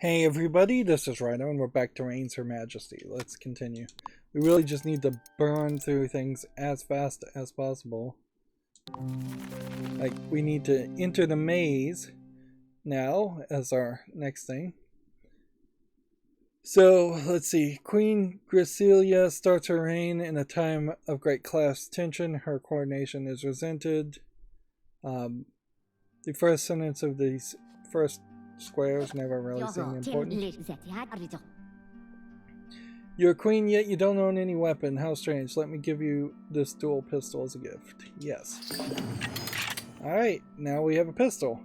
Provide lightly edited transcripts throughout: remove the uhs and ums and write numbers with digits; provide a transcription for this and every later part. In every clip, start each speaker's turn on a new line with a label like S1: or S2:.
S1: Hey everybody, this is Rydo and we're back to Reigns Her Majesty. Let's continue. We really just need to burn through things as fast as possible. Like, we need to enter the maze now as our next thing. So, let's see. Queen Gracilia starts her reign in a time of great class tension. Her coronation is resented. The first sentence of these first squares never really seem important. You're a queen, yet you don't own any weapon. How strange. Let me give you this dual pistol as a gift. Yes. Alright, now we have a pistol.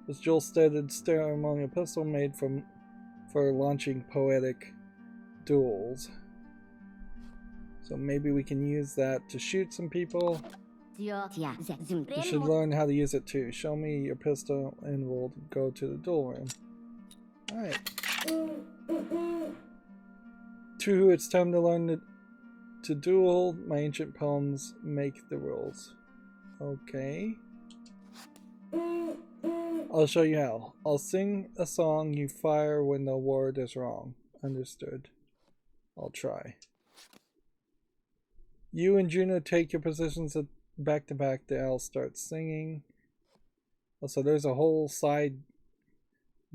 S1: This jewel-studded ceremonial pistol made for launching poetic duels. So maybe we can use that to shoot some people. You should learn how to use it too. Show me your pistol and we'll go to the duel room. Alright. True, it's time to learn to duel. My ancient poems make the rules. Okay. I'll show you how. I'll sing a song, you fire when the word is wrong. Understood. I'll try. You and Juno take your positions at back to back. The owl starts singing. Oh, so there's a whole side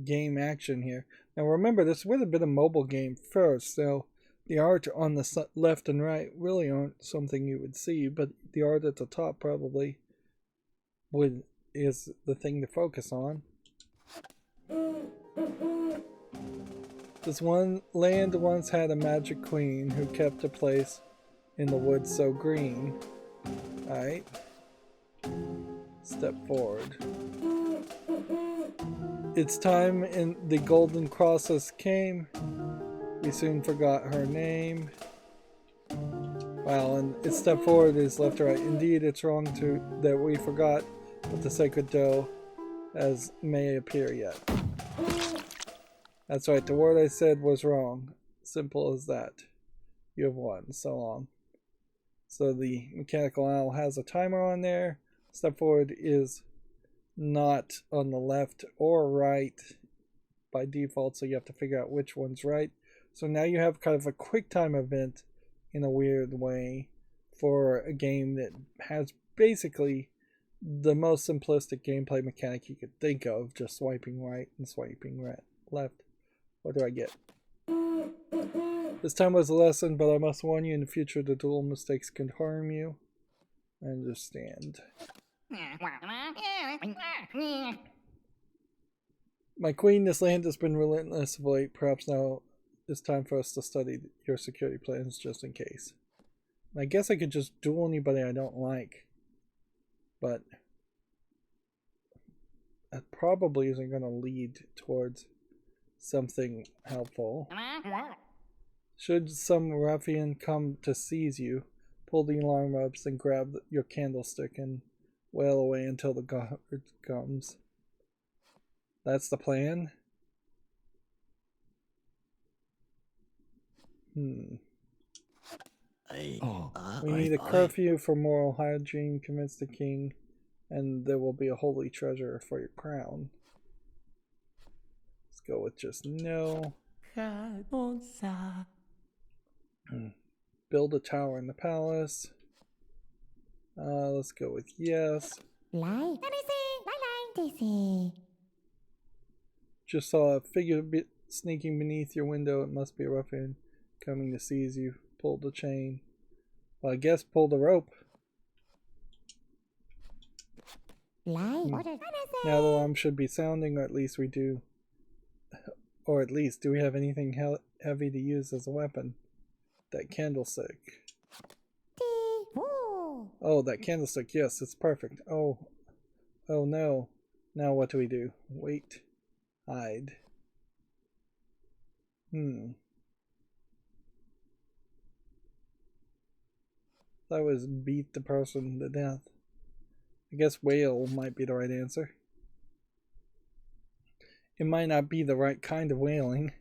S1: game action here. Now remember, this would have been a mobile game first, so the art on the left and right really aren't something you would see, but the art at the top probably is the thing to focus on. This one land once had a magic queen who kept a place in the woods so green. Alright. Step forward. It's time and the golden crosses came. We soon forgot her name. Wow, and it's step forward is left or right. Indeed, it's wrong that we forgot what the sacred dough as may appear yet. That's right, the word I said was wrong. Simple as that. You have won. So long. So the mechanical owl has a timer on there. Step forward is not on the left or right by default, so you have to figure out which one's right. So now you have kind of a quick time event in a weird way for a game that has basically the most simplistic gameplay mechanic you could think of, just swiping right and swiping left. What do I get? This time was a lesson, but I must warn you, in the future the dual mistakes can harm you. I understand. My queen, this land has been relentless of late. Perhaps now it's time for us to study your security plans just in case. I guess I could just duel anybody I don't like. But that probably isn't going to lead towards something helpful. Should some ruffian come to seize you, pull the alarm ropes and grab your candlestick and wail away until the guard comes. That's the plan? We need a curfew for moral hygiene. Convince the king, and there will be a holy treasure for your crown. Let's go with just no. Build a tower in the palace. Let's go with yes. Just saw a figure sneaking beneath your window. It must be a ruffian coming to seize you. Pull the chain. Well, I guess pull the rope. Now the alarm should be sounding, or at least we do. Or at least, do we have anything heavy to use as a weapon? That candlestick. Oh, that candlestick. Yes, it's perfect. Oh no. Now what do we do? Wait. Hide. That was beat the person to death. I guess wail might be the right answer. It might not be the right kind of wailing.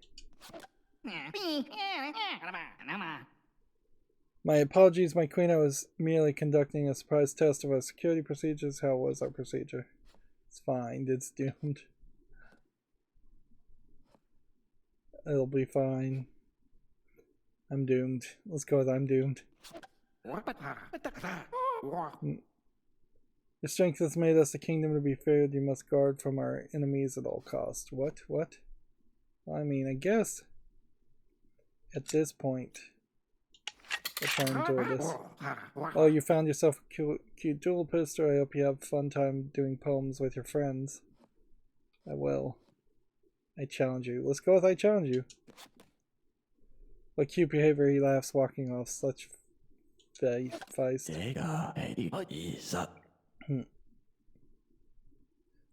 S1: My apologies, my queen. I was merely conducting a surprise test of our security procedures. How was our procedure? It's fine. It's doomed. It'll be fine. I'm doomed. Let's go with I'm doomed. Your strength has made us a kingdom to be feared. You must guard from our enemies at all costs. What? What? Well, I mean, I guess at this point, we'll try and do this. Oh, you found yourself a cute dual pistol. I hope you have a fun time doing poems with your friends. I will. I challenge you. Let's go with I challenge you. What cute behavior, he laughs, walking off such feist.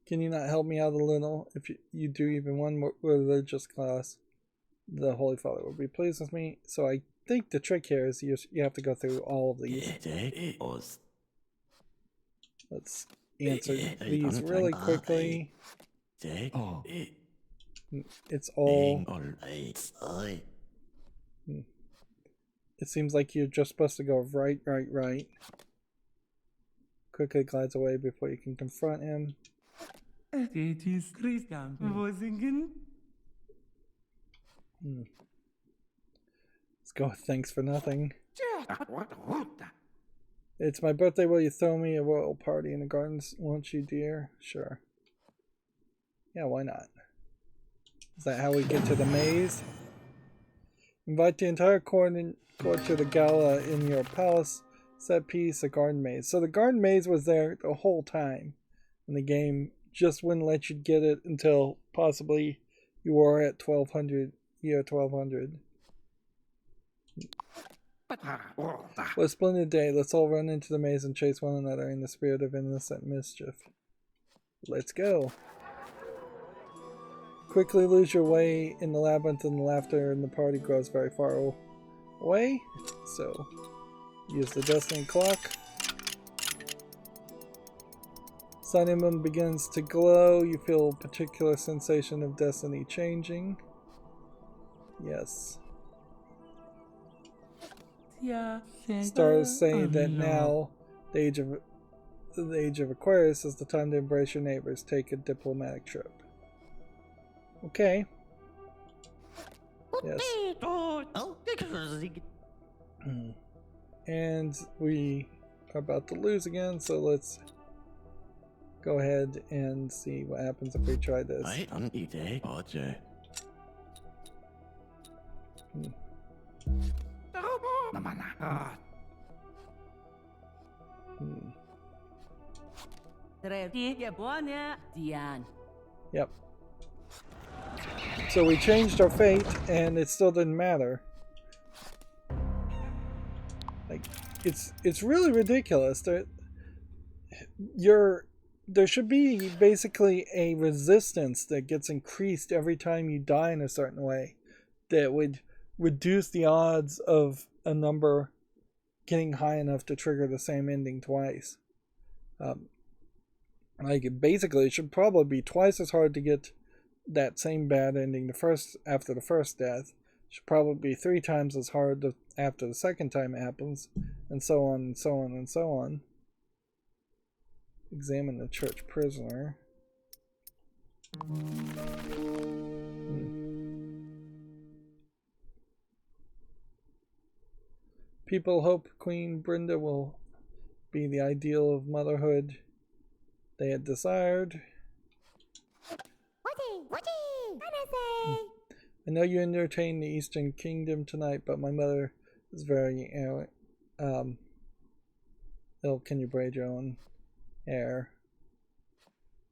S1: Can you not help me out a little? If you do even one more religious class, the Holy Father will be pleased with me. So I think the trick here is you have to go through all of these. Let's answer these really quickly. It's all... It seems like you're just supposed to go right, right, right. Quickly glides away before you can confront him. Let's go with thanks for nothing. It's my birthday. Will you throw me a royal party in the gardens, won't you, dear? Sure. Yeah, why not? Is that how we get to the maze? Invite the entire court to the gala in your palace. Set piece, a garden maze. So the garden maze was there the whole time. And the game just wouldn't let you get it until possibly you were at 1200, year 1200. What a splendid day. Let's all run into the maze and chase one another in the spirit of innocent mischief. Let's go. Quickly lose your way in the labyrinth, and the laughter in the party grows very far away. So, use the destiny clock. Sun emblem begins to glow. You feel a particular sensation of destiny changing. Yes. Stars say that now, the age of Aquarius, is the time to embrace your neighbors. Take a diplomatic trip. Okay. Yes. And we are about to lose again, so let's go ahead and see what happens if we try this. Yep. So we changed our fate, and it still didn't matter. Like, it's really ridiculous. There should be basically a resistance that gets increased every time you die in a certain way, that would reduce the odds of a number getting high enough to trigger the same ending twice. Like, basically, it should probably be twice as hard to get that same bad ending after the first death. It should probably be 3 times as hard after the second time it happens, and so on and so on and so on. Examine the church prisoner. People hope Queen Brenda will be the ideal of motherhood they had desired. I know you entertain the Eastern Kingdom tonight, but my mother is very ill. Can you braid your own hair?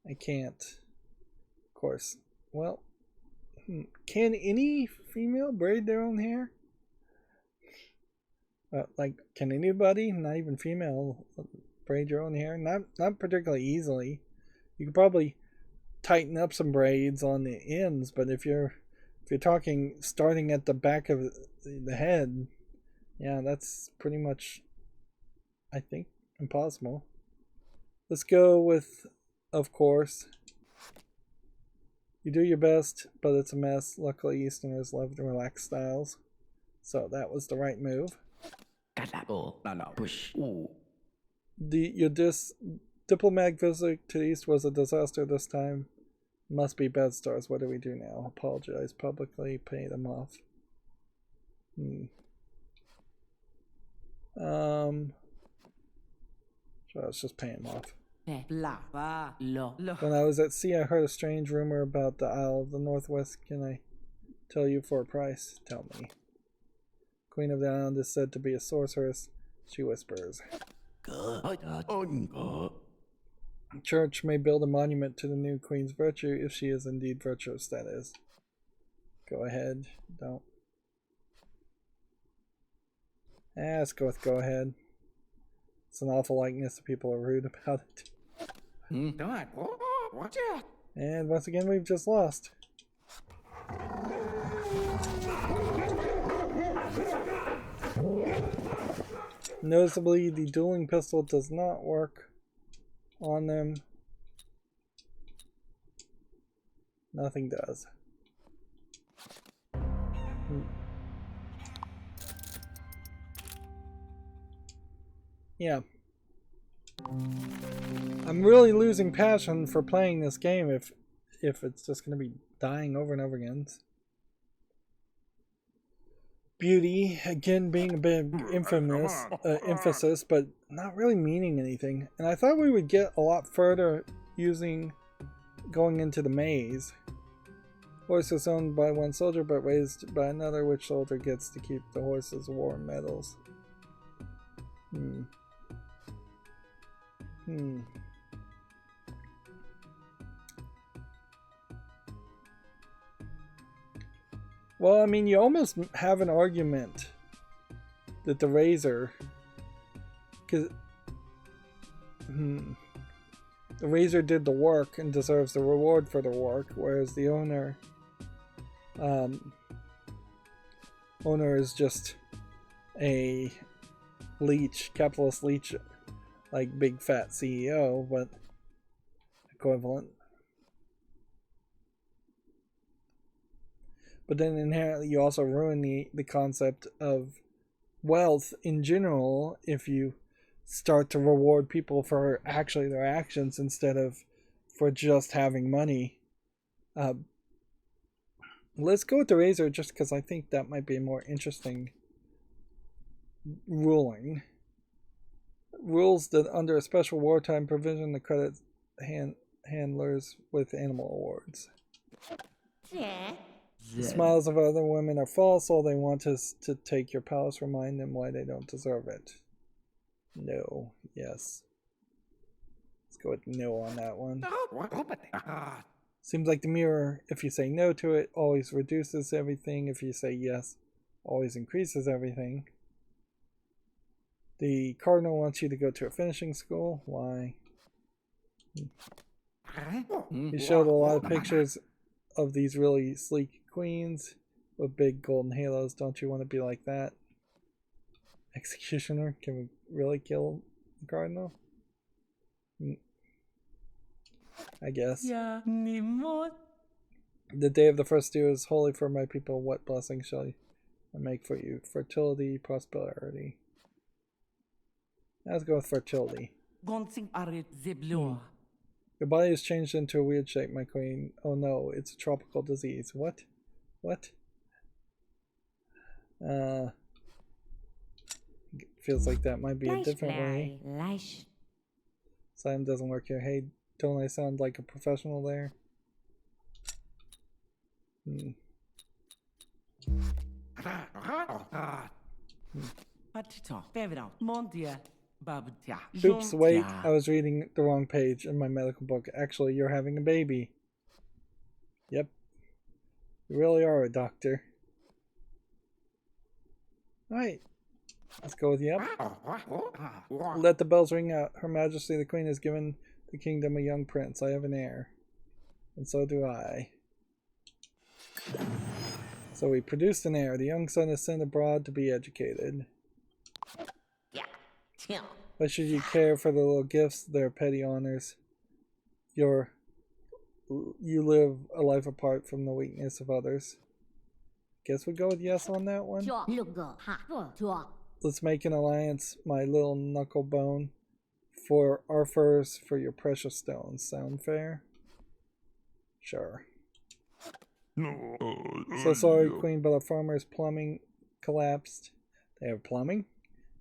S1: I can't. Of course. Well, can any female braid their own hair? Like, can anybody, not even female, braid your own hair? Not particularly easily. You could probably tighten up some braids on the ends, but if you're talking starting at the back of the head, yeah, that's pretty much, I think, impossible. Let's go with, of course. You do your best, but it's a mess. Luckily, Easterners love the relaxed styles, so that was the right move. Your diplomatic visit to the East was a disaster this time. Must be bed stars. What do we do now? Apologize publicly, pay them off. So let's just pay him off. When I was at sea, I heard a strange rumor about the Isle of the Northwest. Can I tell you for a price? Tell me. Queen of the island is said to be a sorceress. She whispers. Church may build a monument to the new queen's virtue if she is indeed virtuous, that is. Go ahead. Don't. Let's go with go ahead. It's an awful likeness. People are rude about it. And once again, we've just lost. Noticeably, the dueling pistol does not work on them. Nothing does. Yeah. I'm really losing passion for playing this game if it's just going to be dying over and over again. Beauty, again, being a big emphasis, but not really meaning anything. And I thought we would get a lot further going into the maze. Horse is owned by one soldier, but raised by another. Which soldier gets to keep the horse's war medals? Well, I mean, you almost have an argument that the Razor, because the Razor did the work and deserves the reward for the work, whereas the owner is just a leech, capitalist leech, like big fat CEO, but equivalent. But then inherently you also ruin the concept of wealth in general if you start to reward people for actually their actions instead of for just having money. Let's go with the Razor just because I think that might be a more interesting ruling. Rules that under a special wartime provision the credit handlers with animal awards. The smiles of other women are false. All they want is to take your palace. Remind them why they don't deserve it. No. Yes. Let's go with no on that one. Seems like the mirror, if you say no to it, always reduces everything. If you say yes, always increases everything. The cardinal wants you to go to a finishing school. Why? He showed a lot of pictures of these really sleek queens with big golden halos. Don't you want to be like that? Executioner? Can we really kill the cardinal? I guess. The day of the first dew is holy for my people. What blessing shall I make for you? Fertility, prosperity. Let's go with fertility. Your body has changed into a weird shape, my queen. Oh no, it's a tropical disease. What? What? Feels like that might be a different way. Simon doesn't work here. Hey, don't I sound like a professional there? Oops, wait, I was reading the wrong page in my medical book. Actually, you're having a baby. Yep. You really are a doctor. Alright. Let's go with yep. Let the bells ring out. Her Majesty the Queen has given the kingdom a young prince. I have an heir. And so do I. So we produced an heir. The young son is sent abroad to be educated. Why should you care for the little gifts, their petty honors? You live a life apart from the weakness of others. Guess we go with yes on that one. Let's make an alliance, my little knuckle bone, for our furs for your precious stones. Sound fair? Sure. So sorry, Queen, but our farmer's plumbing collapsed. They have plumbing?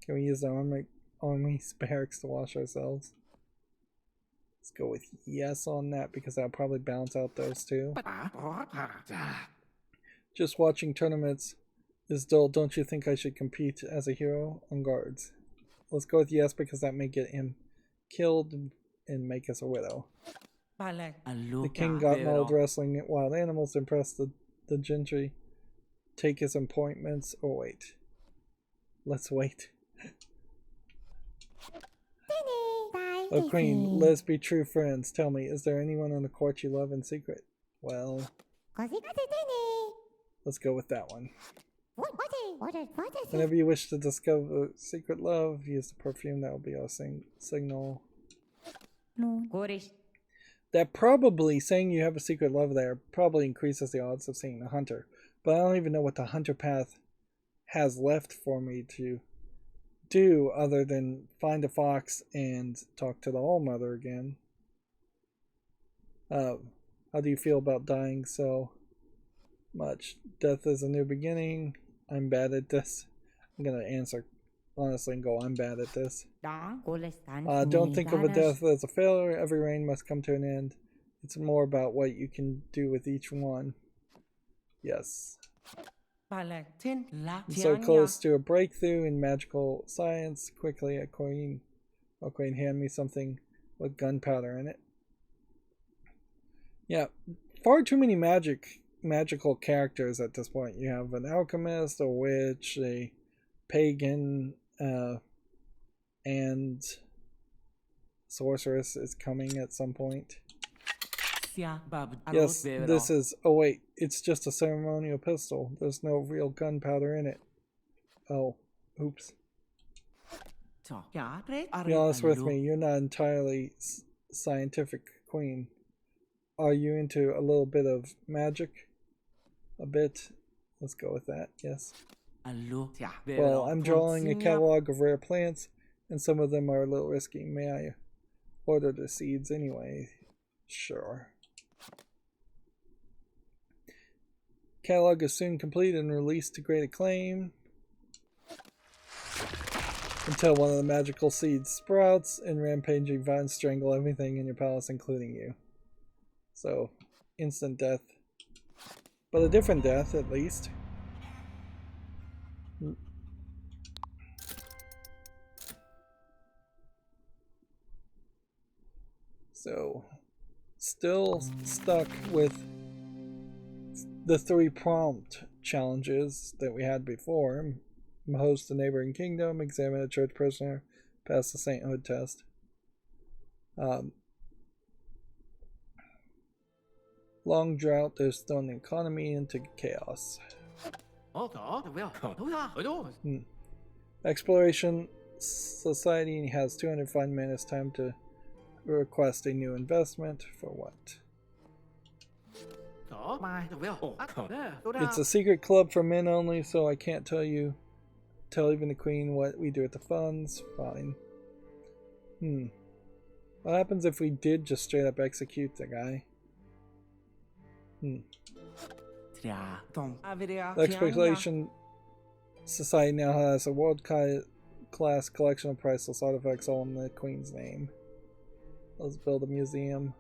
S1: Can we use the army's barracks to wash ourselves? Let's go with yes on that because that'll probably balance out those two. Just watching tournaments is dull. Don't you think I should compete as a hero on guards? Let's go with yes because that may get him killed and make us a widow. The king got mauled wrestling wild animals to impress the gentry. Take his appointments or wait. Let's wait. Oh, Queen, let's be true friends. Tell me, is there anyone on the court you love in secret? Well, let's go with that one. Whenever you wish to discover secret love, use the perfume. That will be our signal. That probably, saying you have a secret love there, probably increases the odds of seeing the hunter. But I don't even know what the hunter path has left for me to do other than find a fox and talk to the All-Mother again. How do you feel about dying so much? Death is a new beginning. I'm bad at this. I'm going to answer honestly and go, I'm bad at this. Don't think of a death as a failure. Every reign must come to an end. It's more about what you can do with each one. Yes. I'm so close to a breakthrough in magical science. Quickly, a queen. Oh, Queen, hand me something with gunpowder in it. Yeah, far too many magical characters at this point. You have an alchemist, a witch, a pagan, and sorceress is coming at some point. Yes, this is... Oh wait, it's just a ceremonial pistol. There's no real gunpowder in it. Oh, oops. Be honest with me, you're not entirely scientific, Queen. Are you into a little bit of magic? A bit? Let's go with that, yes. Well, I'm drawing a catalog of rare plants, and some of them are a little risky. May I order the seeds anyway? Sure. Catalog is soon complete and released to great acclaim. Until one of the magical seeds sprouts and rampaging vines strangle everything in your palace, including you. So, instant death. But a different death, at least. So, still stuck with the 3 prompt challenges that we had before. Host a neighboring kingdom, examine a church prisoner, pass the sainthood test. Long drought, there's thrown the economy into chaos. Exploration Society has 205 minutes time to request a new investment. For what? It's a secret club for men only, so I can't tell even the Queen what we do with the funds. Fine. What happens if we did just straight up execute the guy? The Exploration Society now has a world-class collection of priceless artifacts all in the Queen's name. Let's build a museum.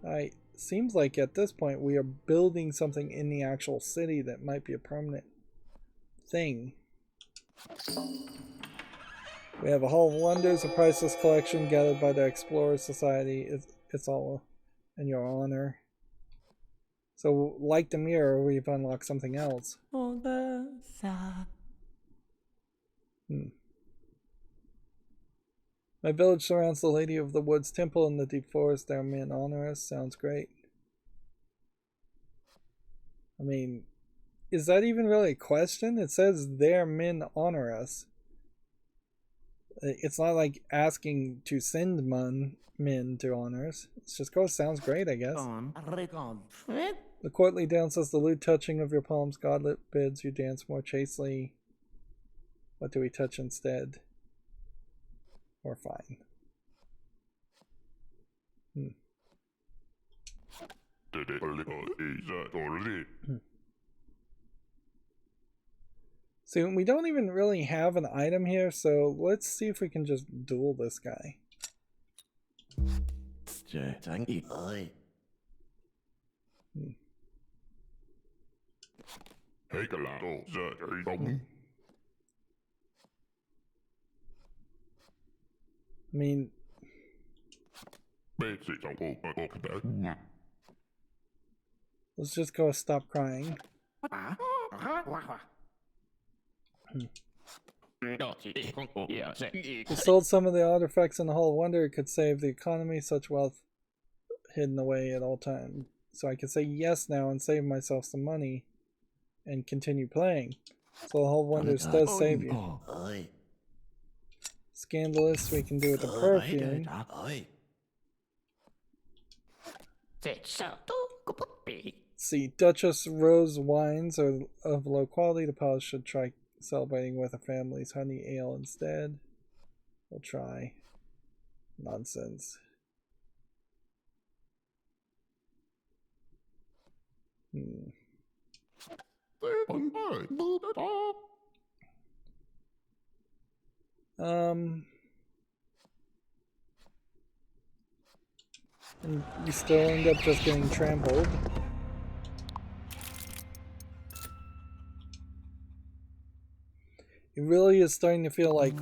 S1: Alright, seems like at this point we are building something in the actual city that might be a permanent thing. We have a Hall of Wonders, a priceless collection gathered by the Explorer Society. It's all in your honor. So, like the mirror, we've unlocked something else. My village surrounds the Lady of the Woods Temple in the deep forest. Their men honor us. Sounds great. I mean, is that even really a question? It says their men honor us. It's not like asking to send men to honor us. It's just goes, sounds great, I guess. The courtly dance says the lewd touching of your palms. Godlet bids you dance more chastely. What do we touch instead? We're fine. See, we don't even really have an item here, so let's see if we can just duel this guy. I mean, let's just go with stop crying. We sold some of the artifacts in the Hall of Wonder. It could save the economy, such wealth hidden away at all times. So I can say yes now and save myself some money and continue playing. So the Hall of Wonders does save you. Scandalous, we can do with the perfume. See, Duchess Rose wines are of low quality. The palace should try celebrating with a family's honey ale instead. We'll try. Nonsense. And you still end up just getting trampled. It really is starting to feel like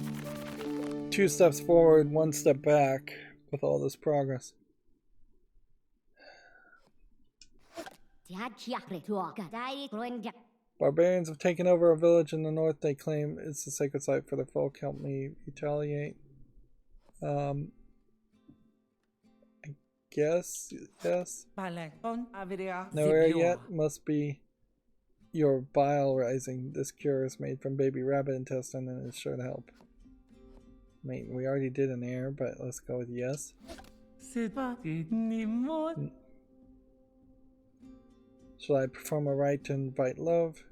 S1: 2 steps forward, 1 step back with all this progress. Barbarians have taken over a village in the north. They claim it's a sacred site for their folk. Help me retaliate. I guess, yes. No air yet. Must be your bile rising. This cure is made from baby rabbit intestine and is sure to help. I mean, we already did an air, but let's go with yes. Shall I perform a rite to invite love?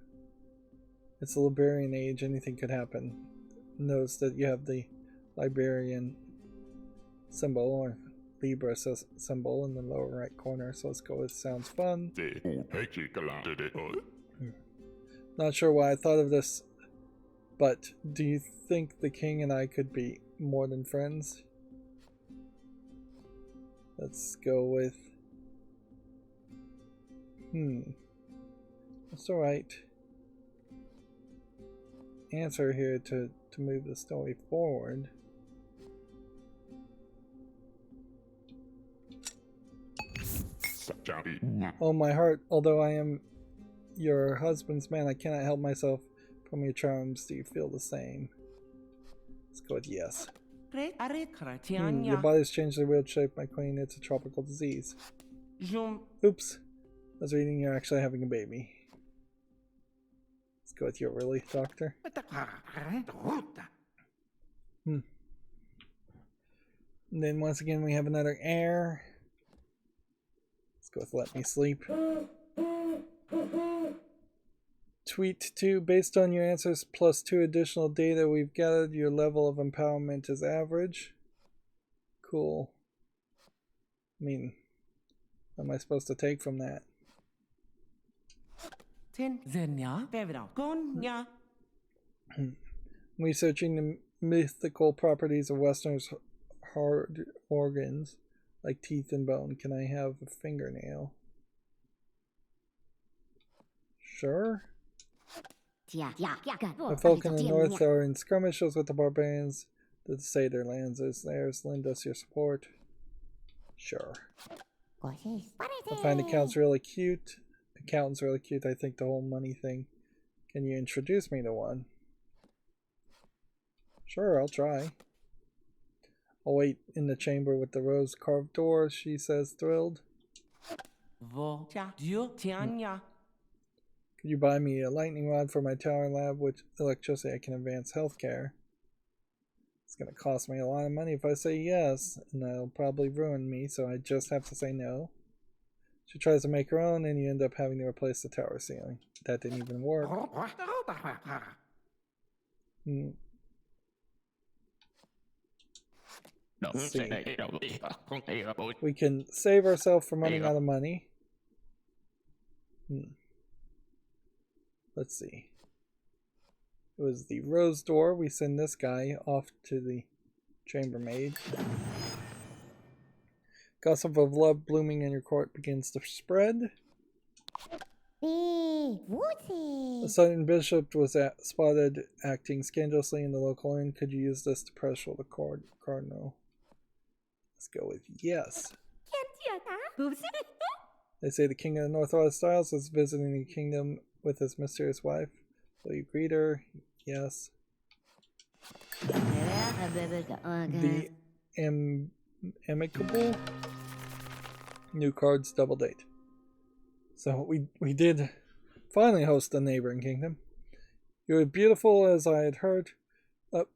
S1: It's the Liberian age, anything could happen. Notice that you have the Liberian symbol, or Libra symbol, in the lower right corner, so let's go with sounds fun. Not sure why I thought of this, but do you think the king and I could be more than friends? Let's go with... What's the right answer here to move the story forward? Oh, my heart, although I am your husband's man, I cannot help myself from your charms. Do you feel the same? Let's go with yes. Your body's changed their weird shape, my queen. It's a tropical disease. Oops. I was reading you're actually having a baby. Let's go with your really, doctor. And then once again we have another air. Let's go with let me sleep. Tweet 2, based on your answers plus 2 additional data we've gathered, your level of empowerment is average. Cool. I mean, what am I supposed to take from that? Researching the mythical properties of Westerners' hard organs, like teeth and bone. Can I have a fingernail? Sure. The folk in the north are in skirmishes with the barbarians that say their lands is theirs. Lend us your support. Sure. I find accountants really cute. I think the whole money thing. Can you introduce me to one? Sure, I'll try. I'll wait in the chamber with the rose carved door, she says, thrilled. Could you buy me a lightning rod for my tower lab with electricity? I can advance healthcare. It's going to cost me a lot of money if I say yes, and that'll probably ruin me, so I just have to say no. She tries to make her own, and you end up having to replace the tower ceiling. That didn't even work. Let's see. We can save ourselves from running out of money. Let's see. It was the rose door. We send this guy off to the chambermaid. Gossip of love blooming in your court begins to spread. A sudden bishop was spotted acting scandalously in the local inn. Could you use this to pressure the cardinal? Let's go with yes. They say the king of the North Isles Styles is visiting the kingdom with his mysterious wife. Will you greet her? Yes. The amicable new cards double date. So we did finally host a neighboring kingdom. You're beautiful as I had heard.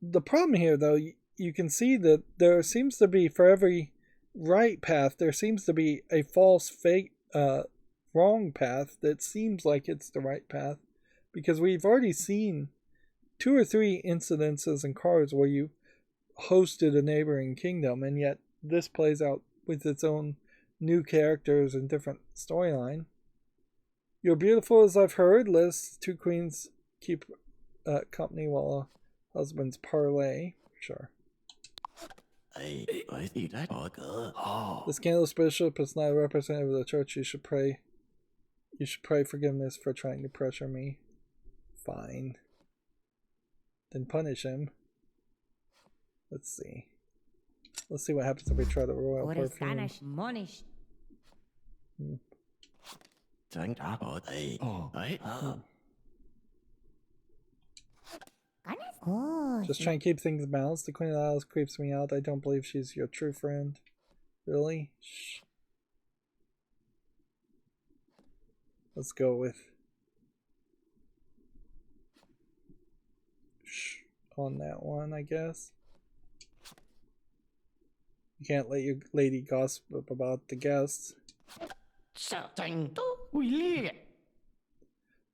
S1: The problem here, though, you can see that there seems to be, for every right path, there seems to be a false, fake, wrong path that seems like it's the right path. Because we've already seen 2 or 3 incidences and cards where you hosted a neighboring kingdom, and yet this plays out with its own new characters and different storyline. You're beautiful as I've heard. Let us 2 queens keep company while husbands parley. Sure. The scandalous bishop is not a representative of the church. You should pray forgiveness for trying to pressure me. Fine. Then punish him. Let's see. Let's see what happens if we try the royal perfume. Just try and keep things balanced. The Queen of the Isles creeps me out. I don't believe she's your true friend. Really? Shh. Let's go with shh on that one, I guess. You can't let your lady gossip about the guests.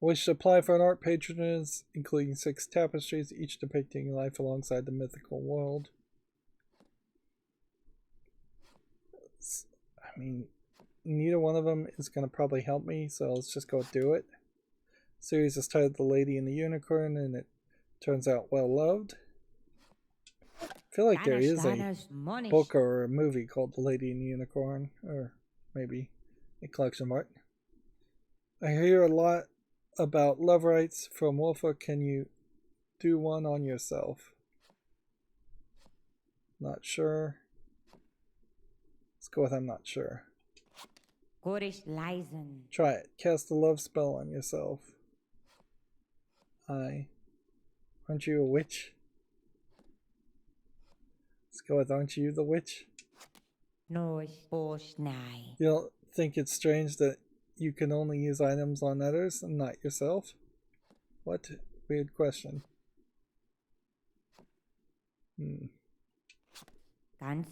S1: Wish to apply for an art patronage, including 6 tapestries, each depicting life alongside the mythical world. I mean, neither one of them is going to probably help me, so let's just go do it. The series is titled The Lady and the Unicorn, and it turns out well loved. I feel like there is a book or a movie called The Lady and the Unicorn, or maybe a collection of art. I hear a lot about love rights from Wolfa. Can you do one on yourself? Not sure. Let's go with I'm not sure. Try it. Cast a love spell on yourself. Aren't you a witch? Let's go with aren't you the witch? You don't think it's strange that you can only use items on others and not yourself? What? Weird question. I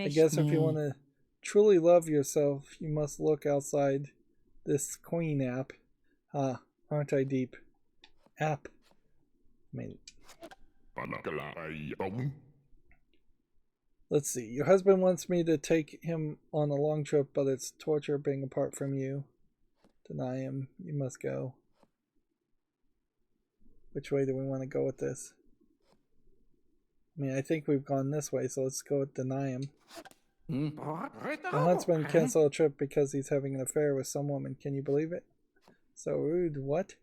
S1: guess if you want to truly love yourself, you must look outside this Queen app. Ah, aren't I deep? App. I mean... Let's see. Your husband wants me to take him on a long trip, but it's torture being apart from you. Deny him. You must go. Which way do we want to go with this? I mean, I think we've gone this way, so let's go with deny him. The huntsman canceled a trip because he's having an affair with some woman. Can you believe it? So rude. What?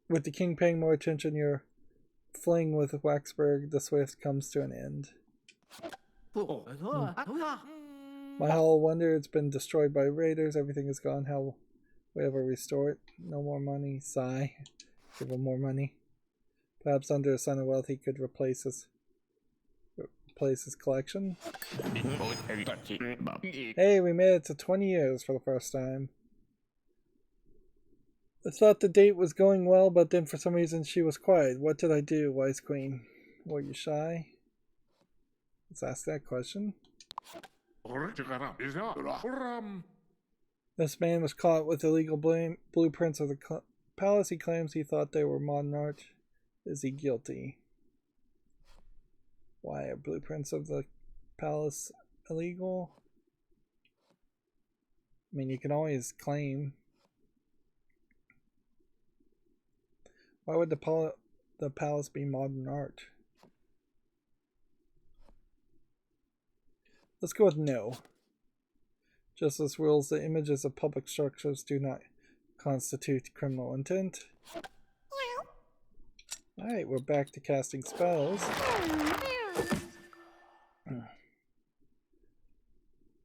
S1: With the king paying more attention, your fling with Waxburg the Swift comes to an end. My whole wonder, it's been destroyed by raiders. Everything is gone. How will we ever restore it? No more money. Sigh. Give him more money. Perhaps under a sign of wealth he could replace his collection. Hey, we made it to 20 years for the first time. I thought the date was going well, but then for some reason she was quiet. What did I do, wise queen? Were you shy? Let's ask that question. This man was caught with illegal blueprints of the palace. He claims he thought they were modern art. Is he guilty? Why are blueprints of the palace illegal? I mean, you can always claim. Why would the palace be modern art? Let's go with no. Justice rules that images of public structures do not constitute criminal intent. Alright, we're back to casting spells.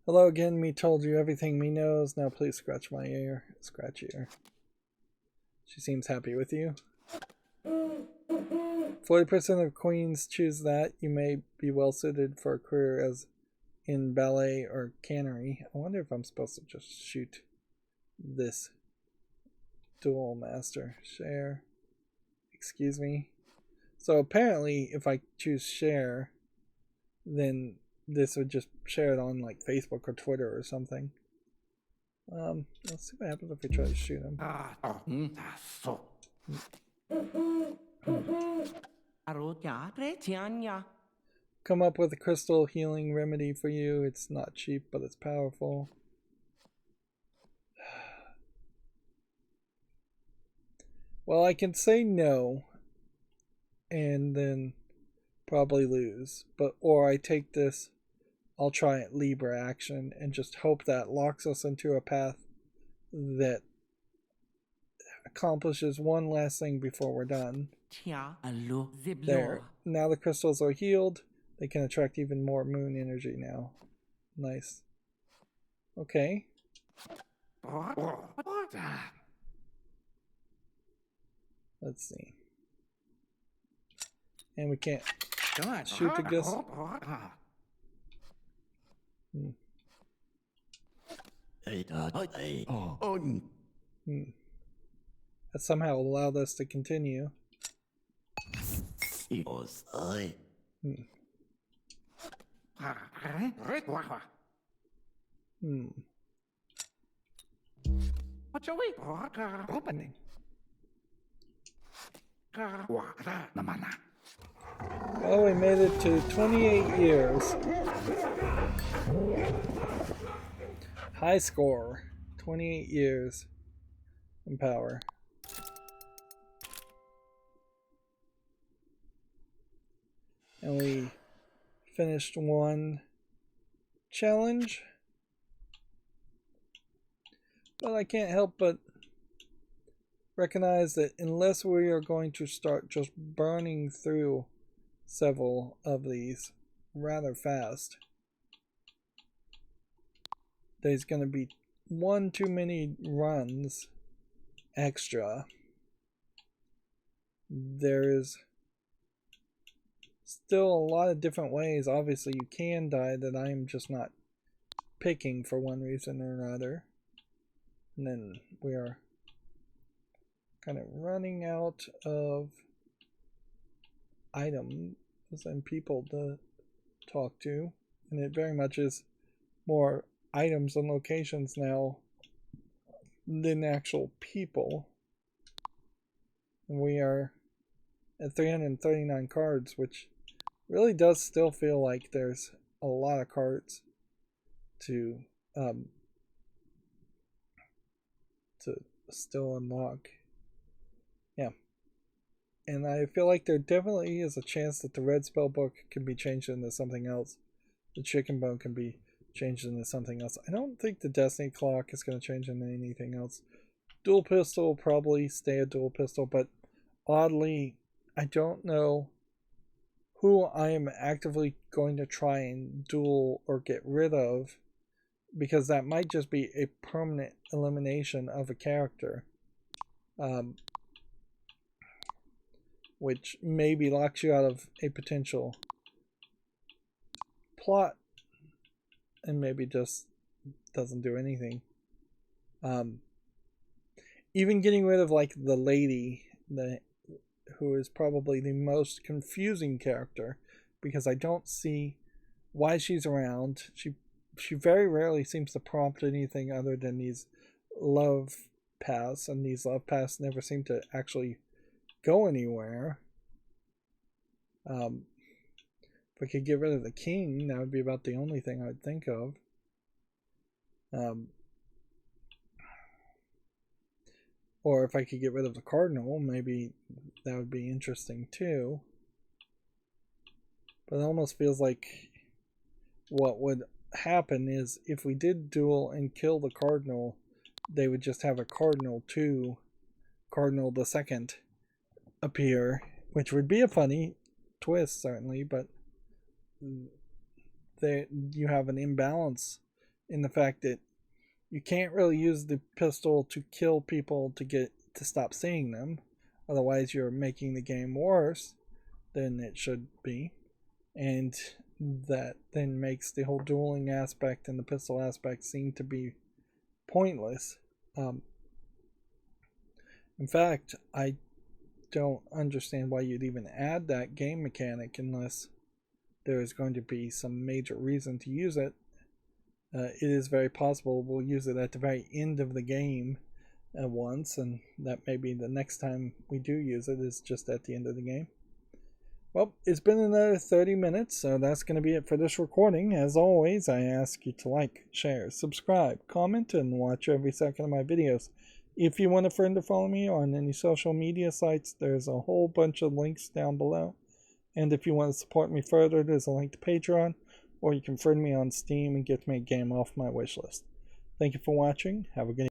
S1: Hello again, me told you everything me knows. Now please scratch my ear. Scratch ear. She seems happy with you. 40% of queens choose that. You may be well suited for a career as in ballet or cannery. I wonder if I'm supposed to just shoot this duel master. Share. Excuse me. So apparently if I choose share, then this would just share it on like Facebook or Twitter or something. Let's see what happens if we try to shoot him. Come up with a crystal healing remedy for you. It's not cheap, but it's powerful. Well, I can say no and then probably lose, or I take this, I'll try it Libra action and just hope that locks us into a path that accomplishes one last thing before we're done. There. Now the crystals are healed. They can attract even more moon energy now. Nice. Okay. Let's see. And we can't shoot the gust. That somehow allowed us to continue. Well, we made it to 28 years. High score. 28 years in power. And we finished one challenge. But I can't help but recognize that unless we are going to start just burning through several of these rather fast, there's going to be one too many runs extra. There is still a lot of different ways, obviously, you can die that I am just not picking for one reason or another. And then we are kind of running out of items and people to talk to. And it very much is more items and locations now than actual people. And we are at 339 cards, which really does still feel like there's a lot of cards to still unlock. Yeah. And I feel like there definitely is a chance that the red spell book can be changed into something else. The chicken bone can be changed into something else. I don't think the destiny clock is going to change into anything else. Dual pistol will probably stay a dual pistol, but oddly, I don't know who I am actively going to try and duel or get rid of, because that might just be a permanent elimination of a character, which maybe locks you out of a potential plot and maybe just doesn't do anything. Even getting rid of like the lady, who is probably the most confusing character, because I don't see why she's around. She very rarely seems to prompt anything other than these love paths, and these love paths never seem to actually go anywhere. If I could get rid of the king, that would be about the only thing I would think of. Or if I could get rid of the cardinal, maybe that would be interesting too. But it almost feels like what would happen is if we did duel and kill the cardinal, they would just have a cardinal 2, cardinal the second appear, which would be a funny twist certainly, but you have an imbalance in the fact that you can't really use the pistol to kill people to stop seeing them. Otherwise you're making the game worse than it should be. And that then makes the whole dueling aspect and the pistol aspect seem to be pointless. In fact, I don't understand why you'd even add that game mechanic unless there is going to be some major reason to use it. It is very possible we'll use it at the very end of the game at once, and that maybe the next time we do use it is just at the end of the game. Well, it's been another 30 minutes, so that's going to be it for this recording. As always, I ask you to like, share, subscribe, comment, and watch every second of my videos. If you want a friend to follow me on any social media sites, there's a whole bunch of links down below. And if you want to support me further, there's a link to Patreon, or you can friend me on Steam and get me a game off my wishlist. Thank you for watching. Have a good